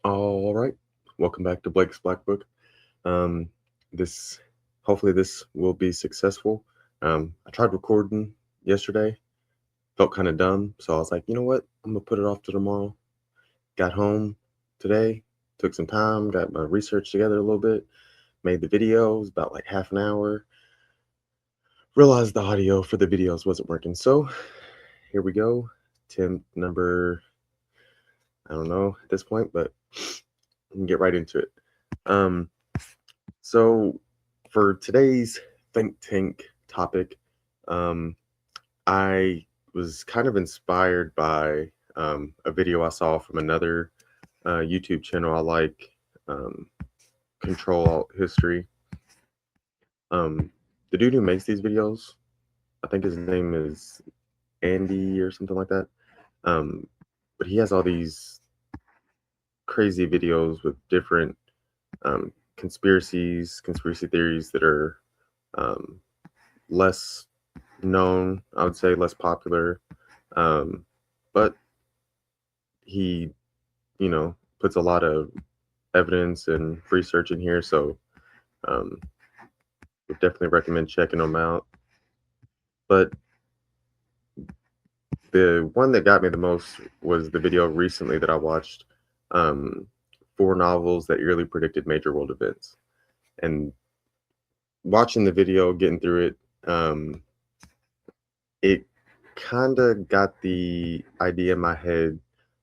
All right. Welcome back to Blake's Black Book. Um, this hopefully this will be successful. I tried recording yesterday, felt kind of dumb, so I was like, you know what? I'm gonna put it off to tomorrow. Got home today, took some time, got my research together a little bit, made the videos about like half an hour. Realized the audio for the videos wasn't working, so here we go. Attempt number I don't know at this point, but we can get right into it. Um, So, for today's think tank topic, um, I was kind of inspired by a video I saw from another YouTube channel I like, um, Control Alt History. Um, the dude who makes these videos, I think his name is Andy or something like that. Um, but he has all these crazy videos with different conspiracy theories that are um, less known, I would say less popular. Um, but he, puts a lot of evidence and research in here, so um, would definitely recommend checking them out. But the one that got me the most was the video recently that I watched, um, four novels that yearly predicted major world events. And watching the video, getting through it, it kind of got the idea in my head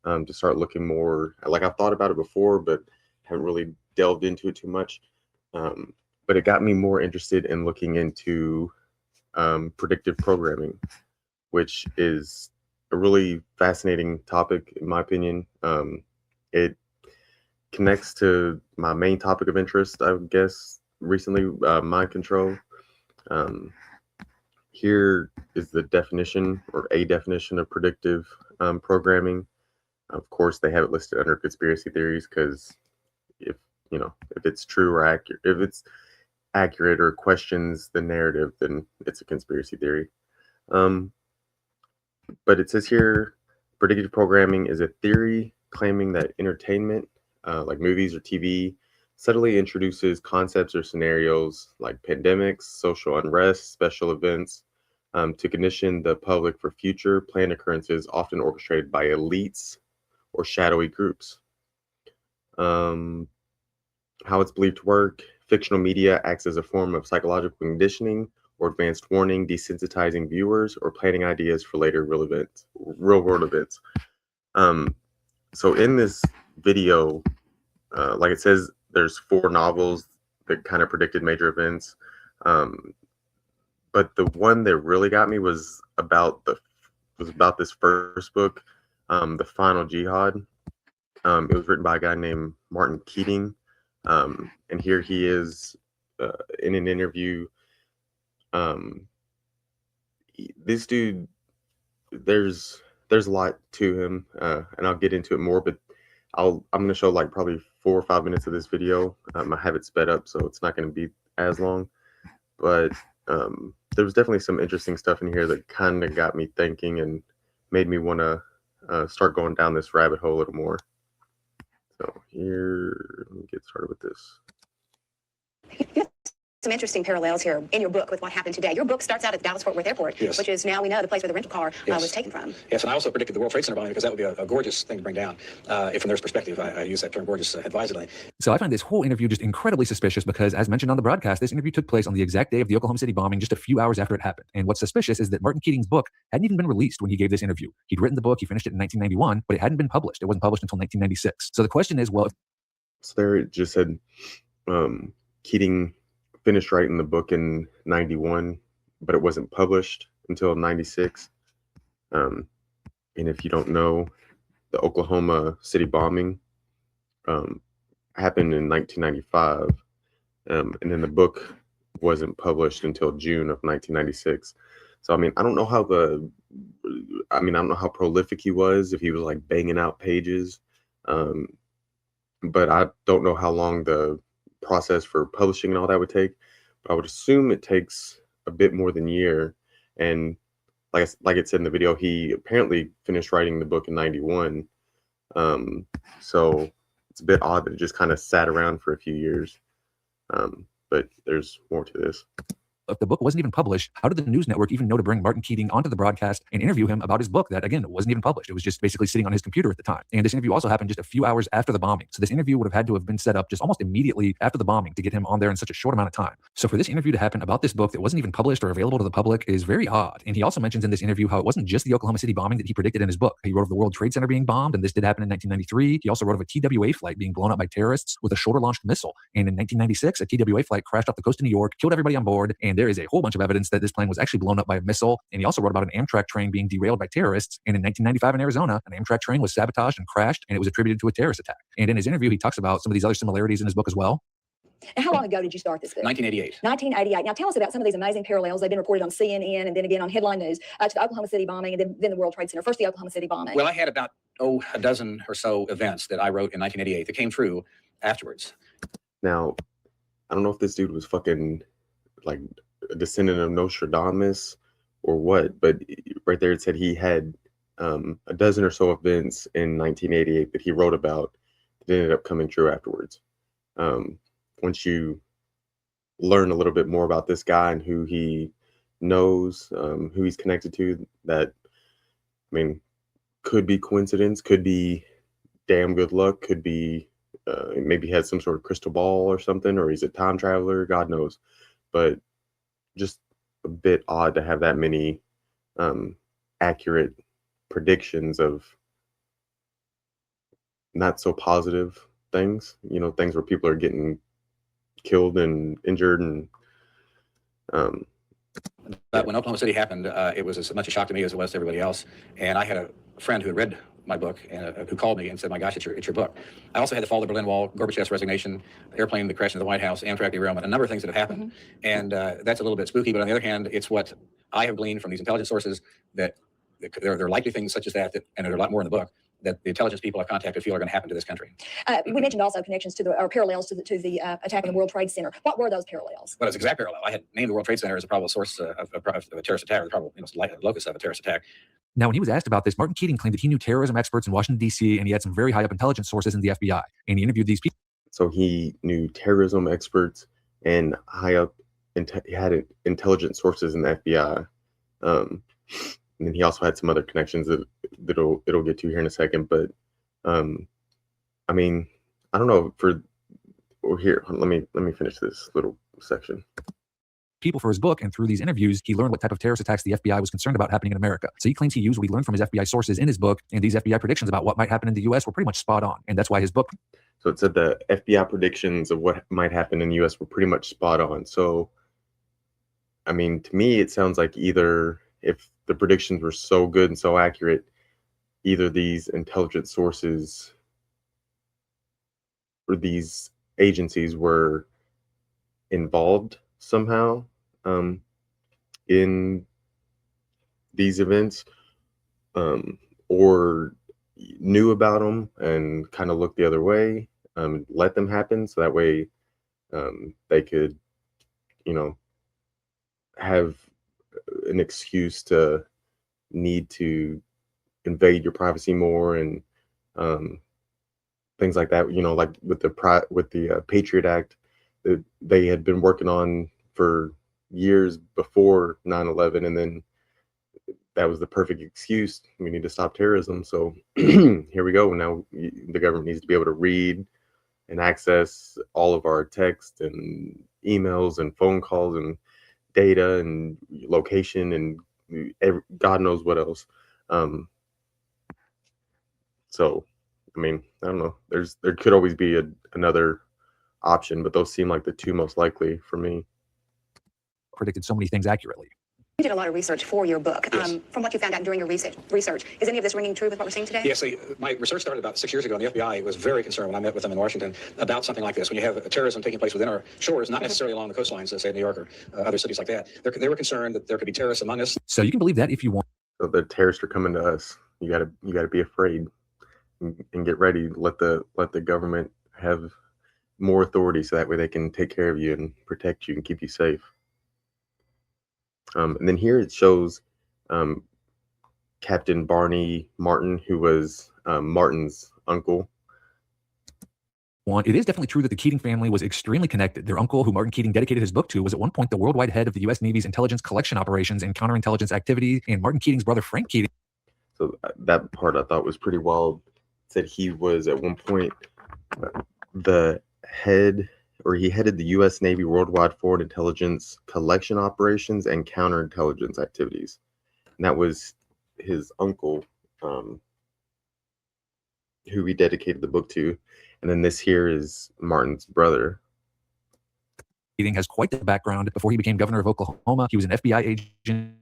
to start looking more like I've thought about it before, but haven't really delved into it too much. Um, but it got me more interested in looking into predictive programming, which is a really fascinating topic, in my opinion. It connects to my main topic of interest, I would guess, recently, mind control. Um, Here is the definition or a definition of predictive programming. Of course, they have it listed under conspiracy theories because if if it's true or accurate, if it's accurate or questions the narrative, then it's a conspiracy theory. Um, but it says here, predictive programming is a theory claiming that entertainment, like movies or TV, subtly introduces concepts or scenarios like pandemics, social unrest, special events, to condition the public for future planned occurrences, often orchestrated by elites or shadowy groups. Um, how it's believed to work: fictional media acts as a form of psychological conditioning or advanced warning, desensitizing viewers or planting ideas for later real world events. Um, so in this video, like it says, there's four novels that kind of predicted major events. Um, but the one that really got me was about this first book, The Final Jihad. It was written by a guy named Martin Keating, and here he is in an interview. Um, this dude, there's a lot to him, and I'll get into it more. But I'm gonna show like probably 4 or 5 minutes of this video. I have it sped up, so it's not gonna be as long. But there was definitely some interesting stuff in here that kind of got me thinking and made me want to start going down this rabbit hole a little more. So here, let me get started with this. Some interesting parallels here in your book with what happened today. Your book starts out at the Dallas-Fort Worth Airport, Yes. which is now we know the place where the rental car was taken from. Yes, and I also predicted the World Trade Center bombing because that would be a gorgeous thing to bring down. From their perspective, I use that term gorgeous advisedly. So I find this whole interview just incredibly suspicious because, as mentioned on the broadcast, this interview took place on the exact day of the Oklahoma City bombing, just a few hours after it happened. And what's suspicious is that Martin Keating's book hadn't even been released when he gave this interview. He'd written the book, he finished it in 1991, but it hadn't been published. It wasn't published until 1996. So the question is, well, So there it just said Keating finished writing the book in 91, but it wasn't published until 96. And if you don't know, the Oklahoma City bombing happened in 1995, and then the book wasn't published until June of 1996. So I don't know how I don't know how prolific he was, if he was like banging out pages, but I don't know how long the process for publishing and all that would take. But I would assume it takes a bit more than a year. And like it said in the video, he apparently finished writing the book in 91. So it's a bit odd that it just kind of sat around for a few years. But there's more to this. If the book wasn't even published, how did the news network even know to bring Martin Keating onto the broadcast and interview him about his book that, again, wasn't even published? It was just basically sitting on his computer at the time. And this interview also happened just a few hours after the bombing. So this interview would have had to have been set up just almost immediately after the bombing to get him on there in such a short amount of time. So for this interview to happen about this book that wasn't even published or available to the public is very odd. And he also mentions in this interview how it wasn't just the Oklahoma City bombing that he predicted in his book. He wrote of the World Trade Center being bombed, and this did happen in 1993. He also wrote of a TWA flight being blown up by terrorists with a shoulder-launched missile. And in 1996, a TWA flight crashed off the coast of New York, killed everybody on board, and there is a whole bunch of evidence that this plane was actually blown up by a missile. And he also wrote about an Amtrak train being derailed by terrorists. And in 1995 in Arizona, an Amtrak train was sabotaged and crashed, and it was attributed to a terrorist attack. And in his interview, he talks about some of these other similarities in his book as well. And how long ago did you start this book? 1988. 1988. Now tell us about some of these amazing parallels. They've been reported on CNN and then again on headline news to the Oklahoma City bombing and then the World Trade Center. First, the Oklahoma City bombing. Well, I had about, a dozen or so events that I wrote in 1988 that came true afterwards. Now, I don't know if this dude was fucking like a descendant of Nostradamus or what, but right there it said he had a dozen or so events in 1988 that he wrote about that ended up coming true afterwards. Once you learn a little bit more about this guy and who he knows, who he's connected to, that, I mean, could be coincidence, could be damn good luck, could be maybe he has some sort of crystal ball or something, or he's a time traveler, God knows. But just a bit odd to have that many accurate predictions of not so positive things, things where people are getting killed and injured. And But when Oklahoma City happened, it was as much a shock to me as it was to everybody else. And I had a friend who had read my book and who called me and said, "My gosh, it's your book." I also had the fall of the Berlin Wall, Gorbachev's resignation, airplane that crashed into the White House, Amtrak derailment, a number of things that have happened. And that's a little bit spooky. But on the other hand, it's what I have gleaned from these intelligence sources that there are likely things such as that, and there are a lot more in the book, that the intelligence people I've contacted feel are going to happen to this country. We mentioned also connections to or parallels to the attack on the World Trade Center. What were those parallels? Well, it's exact parallel. I had named the World Trade Center as a probable source of a terrorist attack, or the probable locus of a terrorist attack. Now, when he was asked about this, Martin Keating claimed that he knew terrorism experts in Washington, D.C., and he had some very high-up intelligence sources in the FBI. And he interviewed these people. So he knew terrorism experts and high-up, he had intelligence sources in the FBI. And then he also had some other connections that it'll get to here in a second. But I mean, I don't know. Here, let me finish this little section. People for his book, and through these interviews, he learned what type of terrorist attacks the FBI was concerned about happening in America. So he claims he used what he learned from his FBI sources in his book, and these FBI predictions about what might happen in the U.S. were pretty much spot on, and that's why his book. So it said the FBI predictions of what might happen in the U.S. were pretty much spot on. So, I mean, to me, it sounds like either if the predictions were so good and so accurate, either these intelligence sources or these agencies were involved somehow in these events, or knew about them and kind of looked the other way, let them happen so that way they could, have an excuse to need to invade your privacy more and things like that. Like with the Patriot Act that they had been working on for years before 9/11, and then that was the perfect excuse. We need to stop terrorism. So here we go. Now the government needs to be able to read and access all of our text and emails and phone calls and data and location and God knows what else. So, I mean, I don't know. There could always be another option, but those seem like the two most likely for me. Predicted so many things accurately. You did a lot of research for your book. Yes. From what you found out during your research, is any of this ringing true with what we're seeing today? Yes, my research started about 6 years ago, and the FBI was very concerned when I met with them in Washington about something like this. When you have terrorism taking place within our shores, not necessarily along the coastlines, say New York or other cities like that, they were concerned that there could be terrorists among us. So you can believe that if you want. So the terrorists are coming to us. You gotta be afraid and get ready. Let the government have more authority so that way they can take care of you and protect you and keep you safe. And then here it shows Captain Barney Martin, who was Martin's uncle. One, it is definitely true that the Keating family was extremely connected. Their uncle, who Martin Keating dedicated his book to, was at one point the worldwide head of the U.S. Navy's intelligence collection operations and counterintelligence activity. And Martin Keating's brother, Frank Keating. So that part I thought was pretty wild. Said he was at one point the head, or he headed the U.S. Navy worldwide foreign intelligence collection operations and counterintelligence activities. And that was his uncle, who he dedicated the book to. And then this here is Martin's brother. Keating has quite the background. Before he became governor of Oklahoma, he was an FBI agent,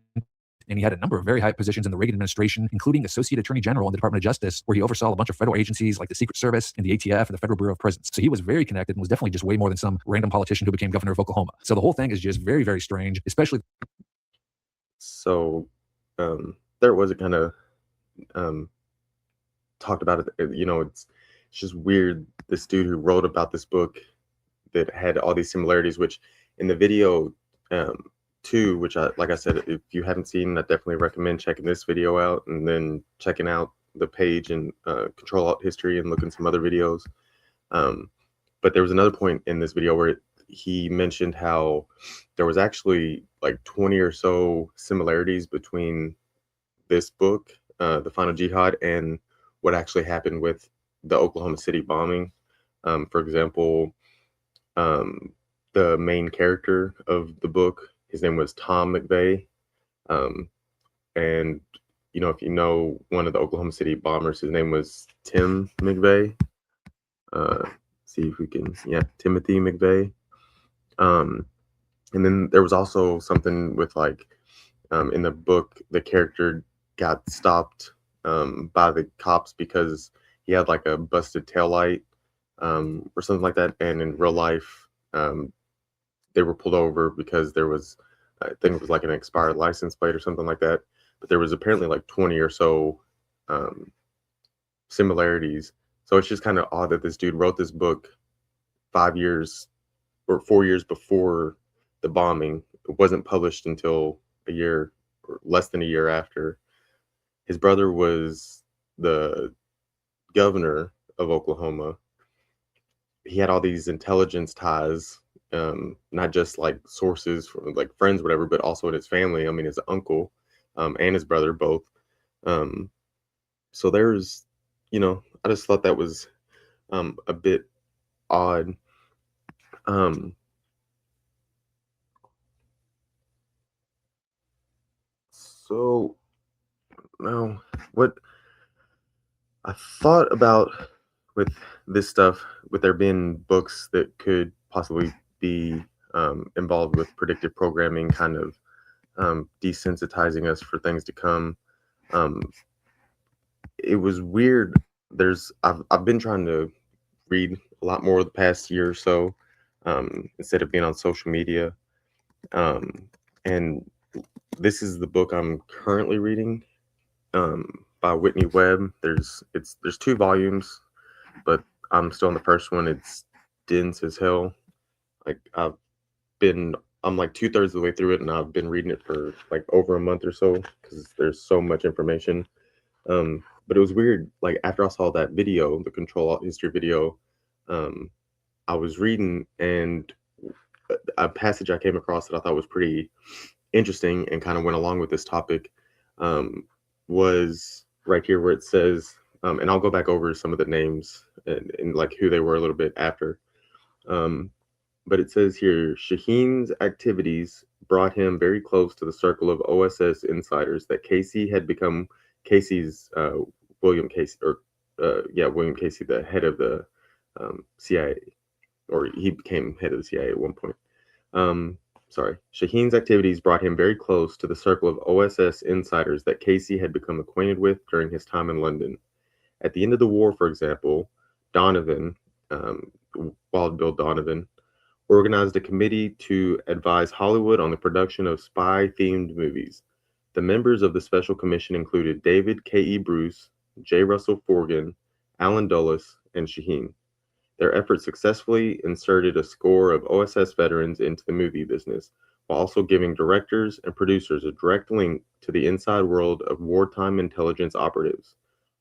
and he had a number of very high positions in the Reagan administration, including Associate Attorney General in the Department of Justice, where he oversaw a bunch of federal agencies like the Secret Service and the ATF and the Federal Bureau of Prisons. So he was very connected and was definitely just way more than some random politician who became governor of Oklahoma. So the whole thing is just very, very strange, especially. So there was a kind of talked about it. It's just weird. This dude who wrote about this book that had all these similarities, which in the video too, which like I said, if you haven't seen, I definitely recommend checking this video out and then checking out the page and Control Alt History and looking some other videos. But there was another point in this video where he mentioned how there was actually like 20 or so similarities between this book, The Final Jihad, and what actually happened with the Oklahoma City bombing. For example, the main character of the book, his name was Tom McVeigh. And, if you know one of the Oklahoma City bombers, his name was Tim McVeigh. See if we can, Timothy McVeigh. And then there was also something with in the book, the character got stopped by the cops because he had like a busted taillight or something like that. And in real life, they were pulled over because there was, I think it was like an expired license plate or something like that. But there was apparently like 20 or so similarities. So it's just kind of odd that this dude wrote this book 5 years or 4 years before the bombing. It wasn't published until a year or less than a year after. His brother was the governor of Oklahoma. He had all these intelligence ties, not just like sources from like friends, whatever, but also in his family. I mean, his uncle and his brother both. So there's, I just thought that was a bit odd. So now what I thought about with this stuff, with there being books that could possibly be involved with predictive programming, kind of desensitizing us for things to come. It was weird. I've been trying to read a lot more the past year or so, instead of being on social media. And this is the book I'm currently reading, by Whitney Webb. There's 2 volumes, but I'm still on the first one. It's dense as hell. Like I'm like 2/3 of the way through it, and I've been reading it for like over a month or so because there's so much information. But it was weird. Like after I saw that video, the Control Alt History video, I was reading, and a passage I came across that I thought was pretty interesting and kind of went along with this topic, was right here where it says, and I'll go back over some of the names and like who they were a little bit after. But it says here, Shaheen's activities brought him very close to the circle of OSS insiders that Casey had become. Casey's William Casey, William Casey, the head of the CIA, or he became head of the CIA at one point. Shaheen's activities brought him very close to the circle of OSS insiders that Casey had become acquainted with during his time in London. At the end of the war, for example, Donovan, Wild Bill Donovan, organized a committee to advise Hollywood on the production of spy-themed movies. The members of the special commission included David K.E. Bruce, J. Russell Forgan, Alan Dulles, and Shaheen. Their efforts successfully inserted a score of OSS veterans into the movie business, while also giving directors and producers a direct link to the inside world of wartime intelligence operatives.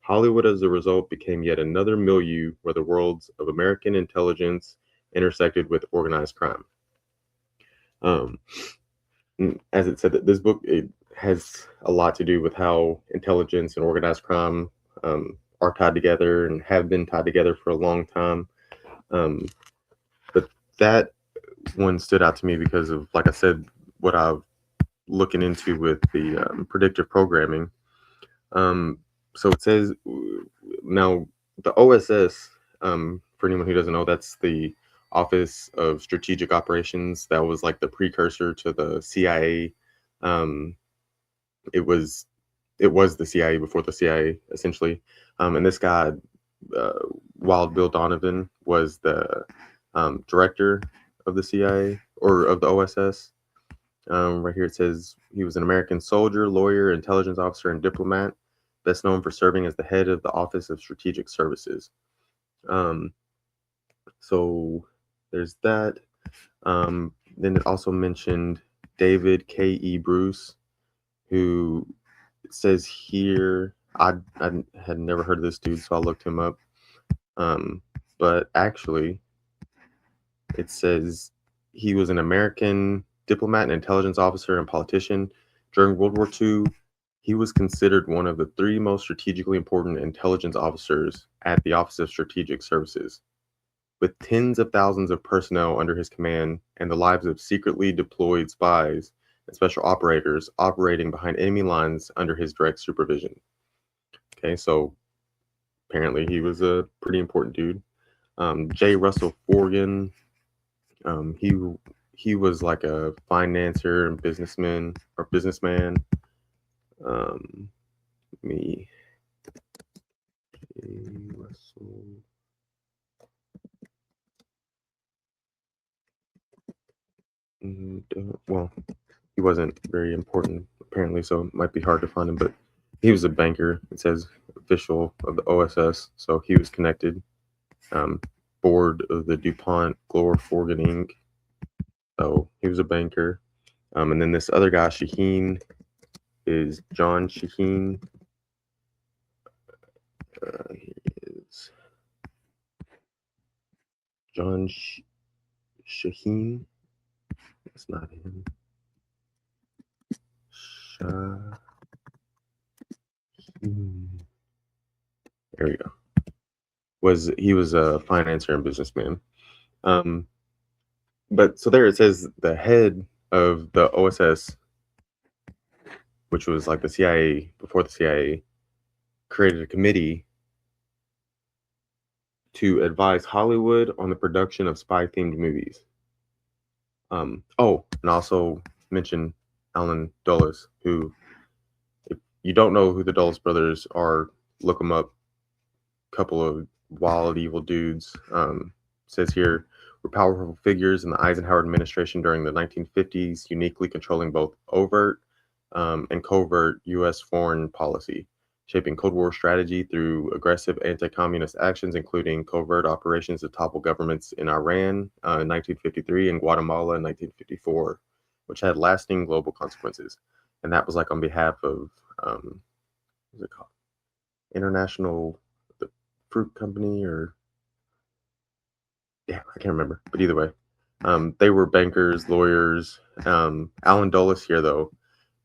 Hollywood, as a result, became yet another milieu where the worlds of American intelligence intersected with organized crime. Um, as it said, that this book, it has a lot to do with how intelligence and organized crime are tied together and have been tied together for a long time. But that one stood out to me because of, like I said, what I've looking into with the predictive programming. So it says now the OSS, for anyone who doesn't know, that's the Office of Strategic Operations. That was like the precursor to the CIA. Um, it was the CIA before the CIA, essentially. And this guy, uh, Wild Bill Donovan, was the director of the CIA or of the OSS. Right here it says he was an American soldier, lawyer, intelligence officer, and diplomat, best known for serving as the head of the Office of Strategic Services. So there's that. Then it also mentioned David K.E. Bruce, who it says here, I had never heard of this dude, so I looked him up. But actually, it says he was an American diplomat and intelligence officer and politician. During World War II, he was considered one of the 3 most strategically important intelligence officers at the Office of Strategic Services. With tens of thousands of personnel under his command and the lives of secretly deployed spies and special operators operating behind enemy lines under his direct supervision. Okay, so apparently he was a pretty important dude. J. Russell Forgan, he was like a financier and businessman. Me, J. Russell. Well, he wasn't very important apparently, so it might be hard to find him. But he was a banker. It says official of the OSS, so he was connected. Board of the DuPont Glor Forgan Inc. So he was a banker. And then this other guy, Shaheen, is John Shaheen. Here he is. John Shaheen. That's not him. Shaheen. There we go. He was a financier and businessman. But so there it says the head of the OSS, which was like the CIA before the CIA, created a committee to advise Hollywood on the production of spy-themed movies. Oh, and also mention Alan Dulles, who, if you don't know who the Dulles brothers are, look them up. Couple of wild, evil dudes. Says here, were powerful figures in the Eisenhower administration during the 1950s, uniquely controlling both overt and covert U.S. foreign policy, shaping Cold War strategy through aggressive anti-communist actions, including covert operations to topple governments in Iran in 1953 and Guatemala in 1954, which had lasting global consequences. And that was like on behalf of, what's it called? International the Fruit Company, or yeah, I can't remember. But either way, they were bankers, lawyers. Alan Dulles here, though,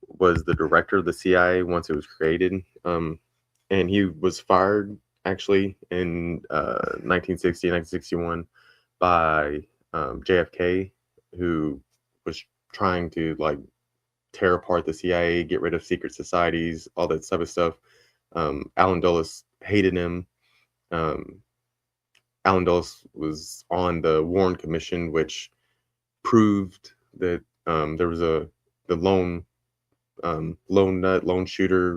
was the director of the CIA once it was created. And he was fired actually in 1960, 1961 by JFK, who was trying to like tear apart the CIA, get rid of secret societies, all that type of stuff. Alan Dulles hated him. Alan Dulles was on the Warren Commission, which proved that there was the lone nut, lone shooter,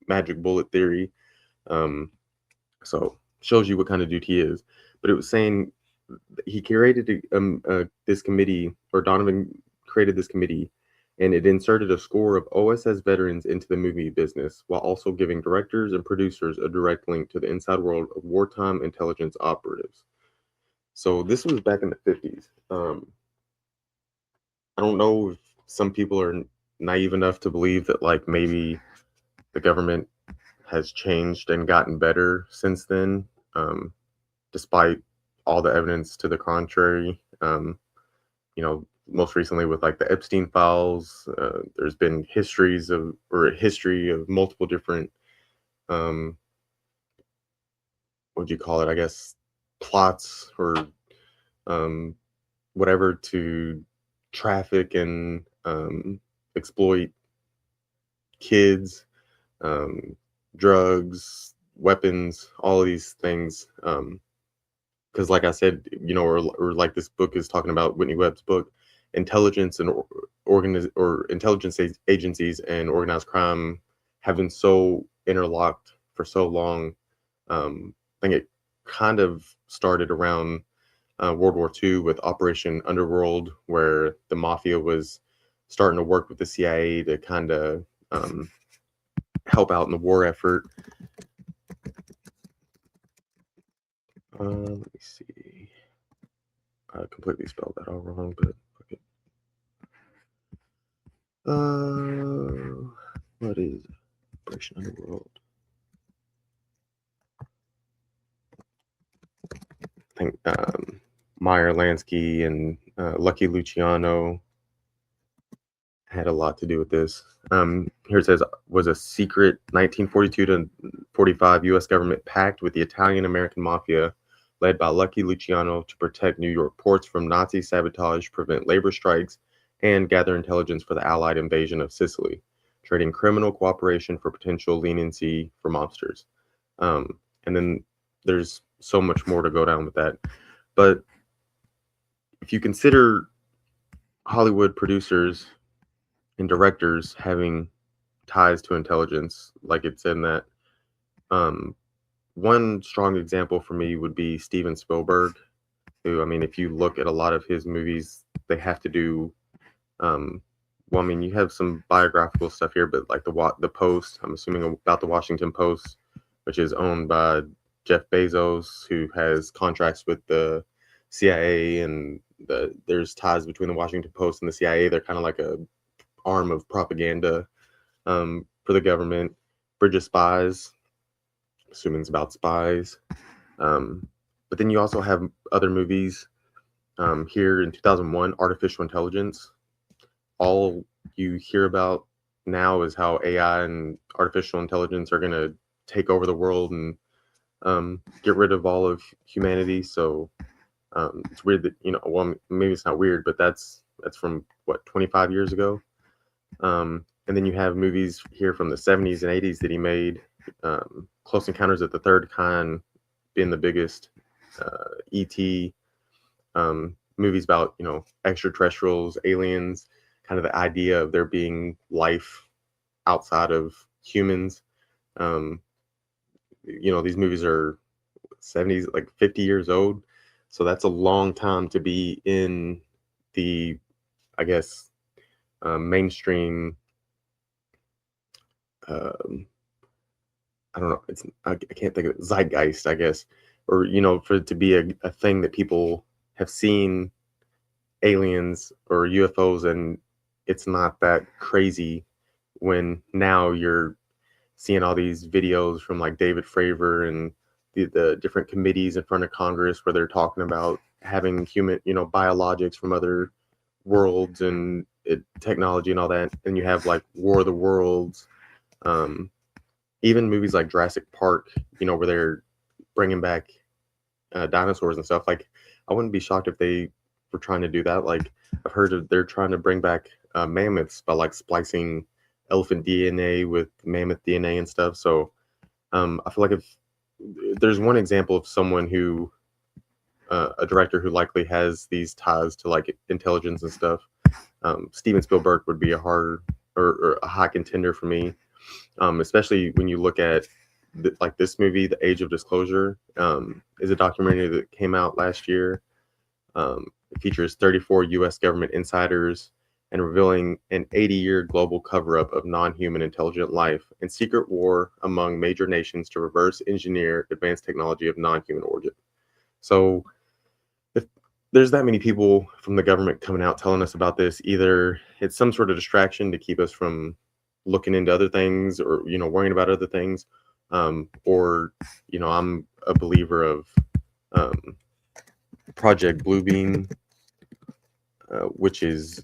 magic bullet theory. So shows you what kind of dude he is. But it was saying he created this committee, or Donovan created this committee, and it inserted a score of OSS veterans into the movie business, while also giving directors and producers a direct link to the inside world of wartime intelligence operatives. So this was back in the 50s. I don't know if some people are naive enough to believe that like maybe the government has changed and gotten better since then, despite all the evidence to the contrary. Most recently with like the Epstein files, there's been a history of multiple different, what do you call it? I guess plots or um, whatever to traffic and exploit kids, um, drugs, weapons, all of these things. Because, like I said, or like this book is talking about, Whitney Webb's book, intelligence and intelligence agencies and organized crime have been so interlocked for so long. I think it kind of started around World War II with Operation Underworld, where the mafia was starting to work with the CIA to kind of help out in the war effort. Let me see. I completely spelled that all wrong, but okay. What is Operation Underworld? I think Meyer Lansky and Lucky Luciano had a lot to do with this. Here it says, was a secret 1942 to 45 U.S. government pact with the Italian-American mafia led by Lucky Luciano to protect New York ports from Nazi sabotage, prevent labor strikes, and gather intelligence for the Allied invasion of Sicily, trading criminal cooperation for potential leniency for mobsters. And then there's so much more to go down with that. But if you consider Hollywood producers and directors having ties to intelligence, like it said in that, one strong example for me would be Steven Spielberg, who, I mean, if you look at a lot of his movies, they have to do, well, I mean, you have some biographical stuff here, but like the Post, I'm assuming about the Washington Post, which is owned by Jeff Bezos, who has contracts with the CIA, and there's ties between the Washington Post and the CIA. They're kind of like a arm of propaganda for the government. Bridge of Spies, assuming it's about spies. But then you also have other movies. Here in 2001, Artificial Intelligence. All you hear about now is how AI and artificial intelligence are going to take over the world and get rid of all of humanity. So it's weird that, well, maybe it's not weird, but that's from what, 25 years ago. And then you have movies here from the 70s and 80s that he made. Close Encounters of the Third Kind being the biggest. E.T. Movies about, extraterrestrials, aliens, kind of the idea of there being life outside of humans. These movies are 70s, like 50 years old. So that's a long time to be in the, I guess, mainstream. I don't know. I can't think of it. Zeitgeist, I guess, or for it to be a thing that people have seen aliens or UFOs, and it's not that crazy when now you're seeing all these videos from like David Fravor and the different committees in front of Congress where they're talking about having human, biologics from other worlds and technology and all that. And you have like War of the Worlds, even movies like Jurassic Park, where they're bringing back dinosaurs and stuff. Like, I wouldn't be shocked if they were trying to do that. Like, I've heard they're trying to bring back mammoths by like splicing elephant DNA with mammoth DNA and stuff. So I feel like if there's one example of someone who, a director who likely has these ties to like intelligence and stuff, Steven Spielberg would be a high contender for me, especially when you look at like this movie, The Age of Disclosure, is a documentary that came out last year. It features 34 U.S. government insiders and revealing an 80-year global cover-up of non-human intelligent life and secret war among major nations to reverse engineer advanced technology of non-human origin. So if there's that many people from the government coming out telling us about this, either it's some sort of distraction to keep us from looking into other things or, worrying about other things, Or, you know, I'm a believer of Project Bluebeam, which is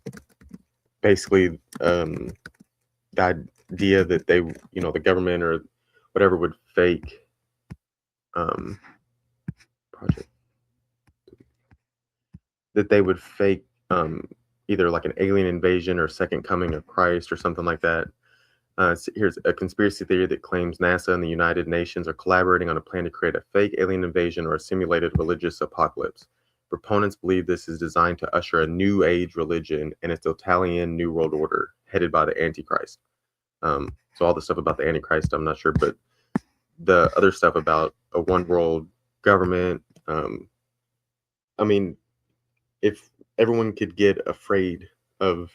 basically the idea that they, you know, the government or whatever would fake project that they would fake either like an alien invasion or second coming of Christ or something like that. Here's a conspiracy theory that claims NASA and the United Nations are collaborating on a plan to create a fake alien invasion or a simulated religious apocalypse. Proponents believe this is designed to usher a new age religion and a totalitarian new world order headed by the Antichrist. So all the stuff about the Antichrist, I'm not sure, but the other stuff about a one world government, I mean, if everyone could get afraid of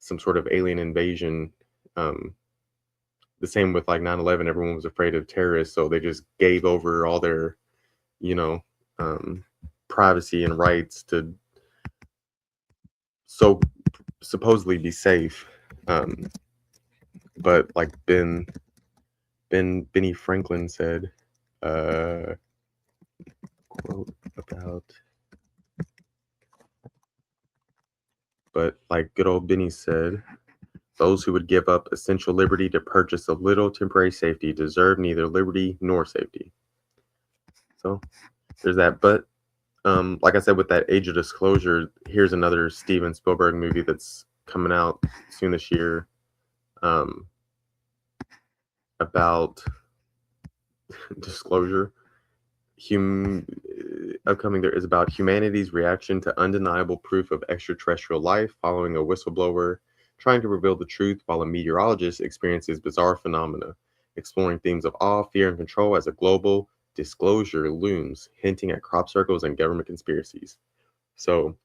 some sort of alien invasion, the same with like 9/11, everyone was afraid of terrorists, so they just gave over all their, you know, privacy and rights to so supposedly be safe. But like Benny Franklin said, quote about, but like good old Benny said, those who would give up essential liberty to purchase a little temporary safety deserve neither liberty nor safety. So there's that. But like I said, with that Age of Disclosure, here's another Steven Spielberg movie that's coming out soon this year, about disclosure. Upcoming there is about humanity's reaction to undeniable proof of extraterrestrial life following a whistleblower trying to reveal the truth while a meteorologist experiences bizarre phenomena, exploring themes of awe, fear, and control as a global disclosure looms, hinting at crop circles and government conspiracies. So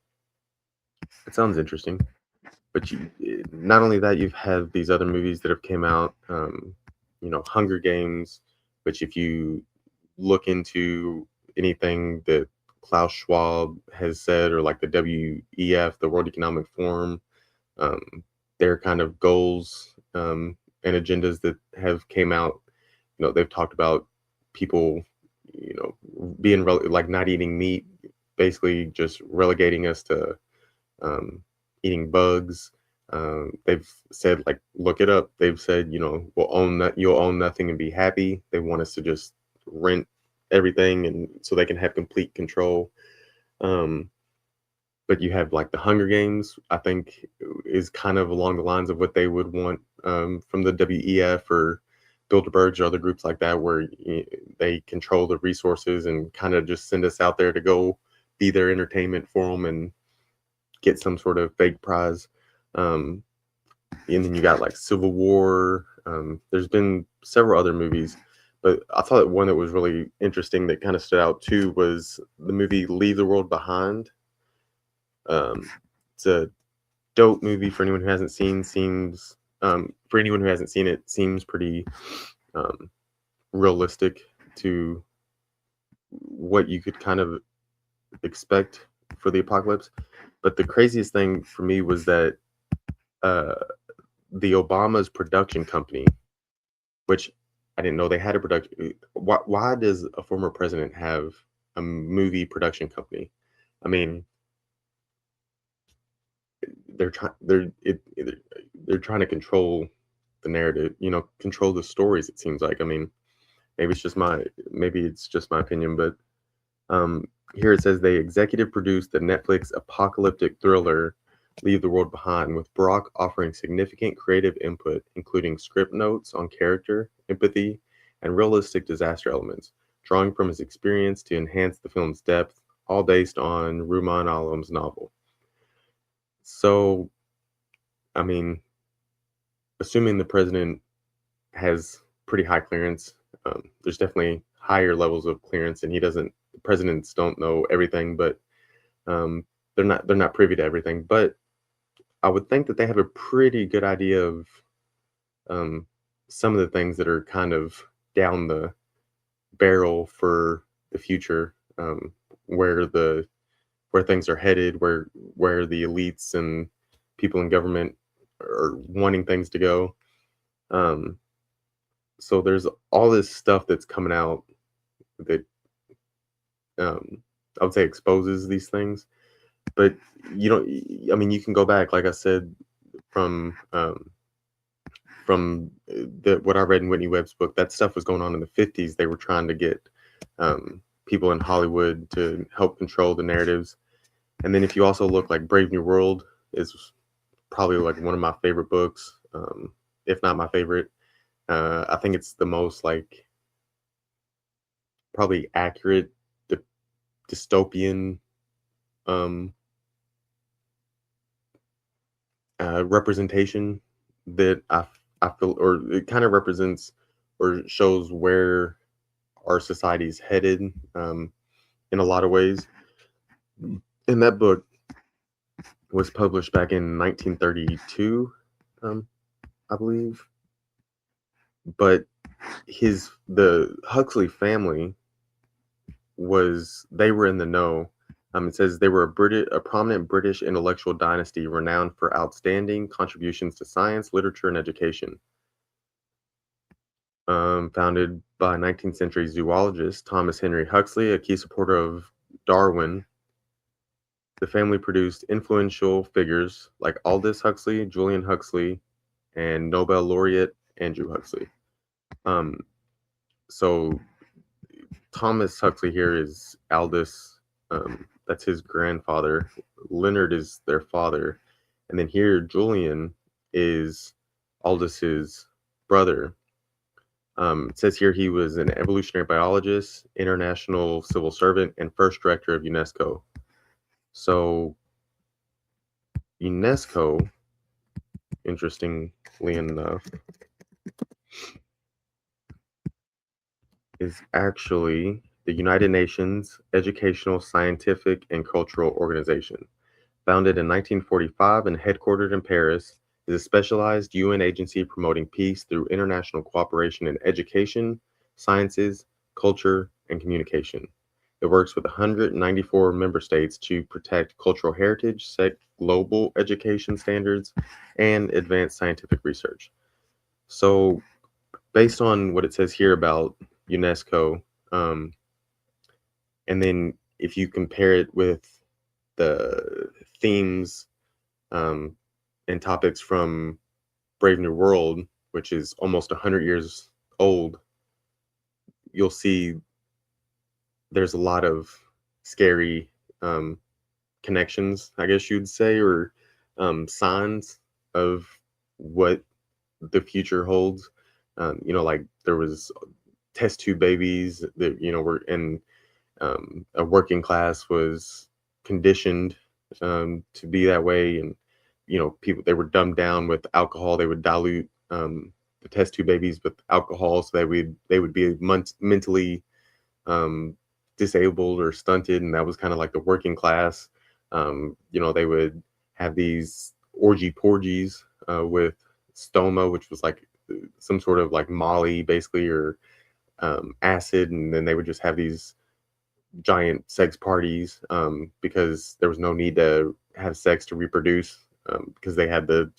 it sounds interesting. But not only that, you've had these other movies that have came out, you know, Hunger Games, which if you look into anything that Klaus Schwab has said, or like the WEF, the World Economic Forum, their kind of goals and agendas that have came out, you know, they've talked about people, you know, being like not eating meat, basically just relegating us to eating bugs. They've said, like, look it up. They've said, you know, you'll own nothing and be happy. They want us to just rent everything, and so they can have complete control. But you have like the Hunger Games, I think is kind of along the lines of what they would want from the WEF or Bilderbergs or other groups like that, where they control the resources and kind of just send us out there to go be their entertainment for them and get some sort of fake prize. And then you got like Civil War. There's been several other movies, but I thought one that was really interesting that kind of stood out too was the movie Leave the World Behind. It's a dope movie for anyone who hasn't seen. For anyone who hasn't seen it, seems pretty realistic to what you could kind of expect for the apocalypse. But the craziest thing for me was that the Obama's production company, which I didn't know they had a production. Why does a former president have a movie production company? I mean, they're trying to control the narrative, you know, control the stories. It seems like. I mean, maybe it's just my opinion, but here it says they executive produced the Netflix apocalyptic thriller Leave the World Behind, with Barack offering significant creative input, including script notes on character, empathy, and realistic disaster elements, drawing from his experience to enhance the film's depth, all based on Rumaan Alam's novel. So, I mean, assuming the president has pretty high clearance, there's definitely higher levels of clearance, and the presidents don't know everything, but they're not privy to everything. But I would think that they have a pretty good idea of some of the things that are kind of down the barrel for the future, where things are headed, where the elites and people in government are wanting things to go. so there's all this stuff that's coming out that I would say exposes these things. But you don't. I mean, you can go back, like I said, from what I read in Whitney Webb's book. That stuff was going on in the 50s. They were trying to get people in Hollywood to help control the narratives. And then if you also look, like Brave New World is probably like one of my favorite books, if not my favorite. I think it's the most like probably accurate dystopian um, representation that I feel, or it kind of represents or shows where our society is headed in a lot of ways. And that book was published back in 1932, I believe. But the Huxley family they were in the know. It says they were a prominent British intellectual dynasty renowned for outstanding contributions to science, literature, and education. Founded by 19th century zoologist Thomas Henry Huxley, a key supporter of Darwin, the family produced influential figures like Aldous Huxley, Julian Huxley, and Nobel laureate Andrew Huxley. So Thomas Huxley here is Aldous. That's his grandfather. Leonard is their father. And then here, Julian is Aldous's brother. It says here he was an evolutionary biologist, international civil servant, and first director of UNESCO. So UNESCO, interestingly enough, is actually the United Nations Educational, Scientific, and Cultural Organization. Founded in 1945 and headquartered in Paris, is a specialized UN agency promoting peace through international cooperation in education, sciences, culture, and communication. It works with 194 member states to protect cultural heritage, set global education standards, and advance scientific research. So, based on what it says here about UNESCO, and then if you compare it with the themes and topics from Brave New World, which is almost 100 years old, you'll see there's a lot of scary connections, I guess you'd say, or signs of what the future holds. Like there was test tube babies that were in a working class was conditioned to be that way, and people, they were dumbed down with alcohol. They would dilute the test tube babies with alcohol so that they would be mentally disabled or stunted, and that was kind of like the working class. They would have these porgies with stoma, which was like some sort of like Molly basically, or acid, and then they would just have these giant sex parties because there was no need to have sex to reproduce because they had the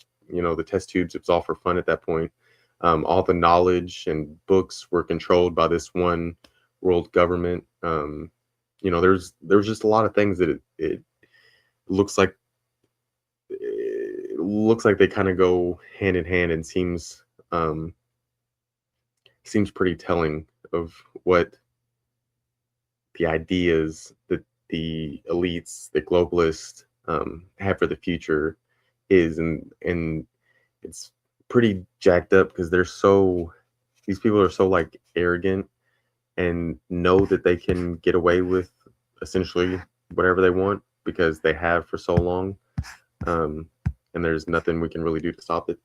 test tubes. It was all for fun at that point. All the knowledge and books were controlled by this one world government. There's just a lot of things that it looks like they kind of go hand in hand, and seems pretty telling of what the ideas that the elites, the globalists have for the future is, and it's pretty jacked up because these people are so like arrogant and know that they can get away with essentially whatever they want because they have for so long, and there's nothing we can really do to stop it.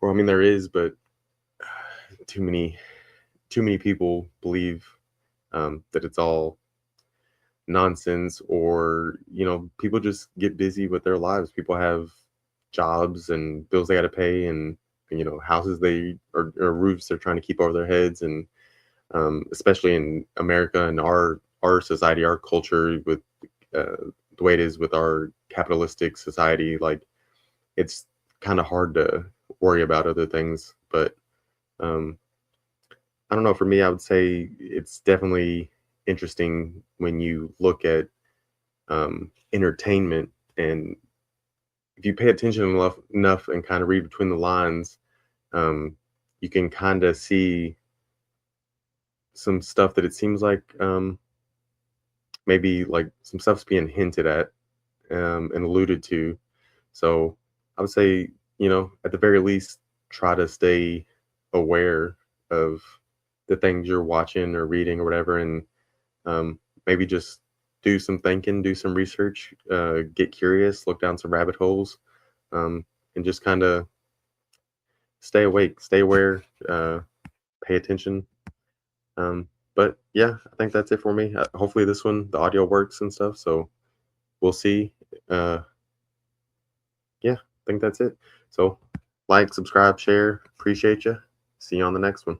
Well, I mean there is, but too many people believe that it's all nonsense, or people just get busy with their lives. People have jobs and bills they got to pay, and houses or roofs they're trying to keep over their heads, and especially in America and our society, our culture, with the way it is with our capitalistic society, like it's kind of hard to worry about other things. But I don't know. For me, I would say it's definitely interesting when you look at entertainment, and if you pay attention enough and kind of read between the lines, um, you can kind of see some stuff that it seems like maybe like some stuff's being hinted at and alluded to. So I would say, at the very least, try to stay aware of the things you're watching or reading or whatever, and maybe just do some thinking, do some research, get curious, look down some rabbit holes, and just kind of stay awake, stay aware, pay attention. But yeah, I think that's it for me. Hopefully, the audio works and stuff. So we'll see. Uh, yeah, I think that's it. So like, subscribe, share. Appreciate you. See you on the next one.